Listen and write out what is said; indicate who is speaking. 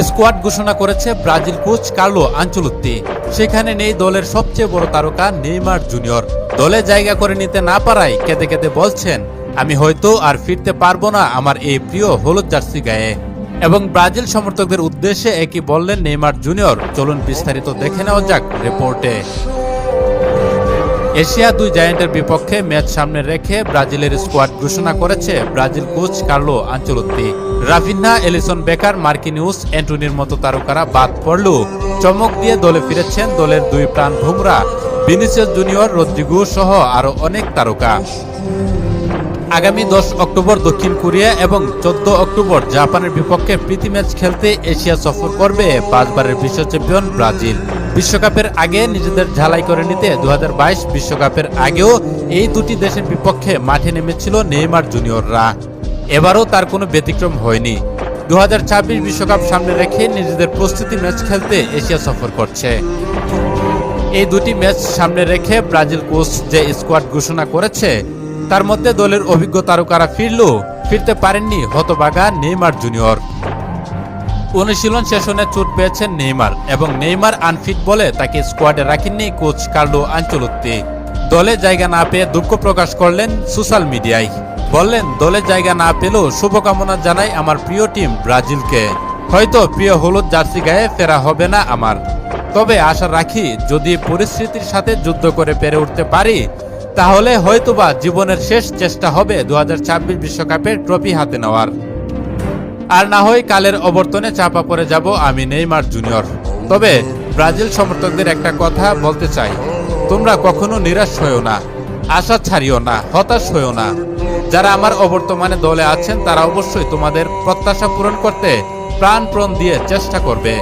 Speaker 1: Squad ঘোষণা করেছে Brazil coach Carlo Ancelotti. সেখানে নেই দলের সবচেয়ে বড় তারকা নেইমার জুনিয়র। দলে জায়গা করে নিতে না পারায় কেঁদে কেঁদে বলছেন, আমি হয়তো আর ফিরতে পারবো না আমার এই প্রিয় হলুদ জার্সি গায়ে। এবং ব্রাজিল সমর্থকদের উদ্দেশ্যে একই বললেন নেইমার জুনিয়র। চলুন বিস্তারিত দেখে নেওয়া যাক রিপোর্টে। এশিয়া দুই জায়ান্টের বিপক্ষে ম্যাচ সামনে রেখে ব্রাজিলের স্কোয়াড ঘোষণা করেছে Brazil coach Carlo Ancelotti. Raphinha, Alisson Becker, Marquinhos, অ্যান্টনির মতো তারকারা বাদ পড়লেও চমক দিয়ে দলে ফিরেছেন দলের দুই প্রাণ ভোমরা ভিনিসিয়াস জুনিয়র, রদ্রিগো সহ আরও অনেক তারকা। আগামী 10 অক্টোবর দক্ষিণ কোরিয়া এবং 14 অক্টোবর জাপানের বিপক্ষে প্রীতি ম্যাচ খেলতে এশিয়া সফর করবে 5 বারের বিশ্ব চ্যাম্পিয়ন ব্রাজিল। বিশ্বকাপের আগে নিজেদের ঝালাই করে নিতে 2022 বিশ্বকাপের আগেও এই দুটি দেশের বিপক্ষে মাঠে নেমেছিল নেইমার জুনিয়ররা। এবারও তার কোনো ব্যতিক্রম হয়নি। 2026 বিশ্বকাপ সামনে রেখে নিজেদের প্রস্তুতি ম্যাচ খেলতে এশিয়া সফর করছে। এই দুটি ম্যাচ সামনে রেখে ব্রাজিল কোচ যে স্কোয়াড ঘোষণা করেছে তার মধ্যে দলের অভিজ্ঞ তারকারা ফিরলেও ফিরতে পারেননি হতবাগা নেইমার জুনিয়র। অনুশীলন সেশনে চোট পেয়েছেন নেইমার এবং নেইমার আনফিট বলে তাকে স্কোয়াডে রাখেননি কোচ কার্লো আনচেলত্তি। দলে জায়গা না পেয়ে দুঃখ প্রকাশ করলেন সোশ্যাল মিডিয়ায়। বললেন, দলে জায়গা না পেলেও শুভকামনা জানাই আমার প্রিয় টিম ব্রাজিলকে। হয়তো প্রিয় হলুদ জার্সি গায়ে ফেরা হবে না আমার, তবে আশা রাখি যদি পরিস্থিতির সাথে যুদ্ধ করে পেরে উঠতে পারি তাহলে হয়তোবা জীবনের শেষ চেষ্টা হবে 2026 বিশ্বকাপের ট্রফি হাতে নেওয়ার। আর না হয় কালের অবর্তনে চাপা পড়ে যাব আমি নেইমার জুনিয়র। তবে ব্রাজিল সমর্থকদের একটা কথা বলতে চাই, তোমরা কখনো নিরাশ হয়েও না, আশা ছাড়িও না, হতাশ হয়েও না। যারা আমার অবর্তমানে দলে আছেন তারা অবশ্যই তোমাদের প্রত্যাশা পূরণ করতে প্রাণপণ দিয়ে চেষ্টা করবে।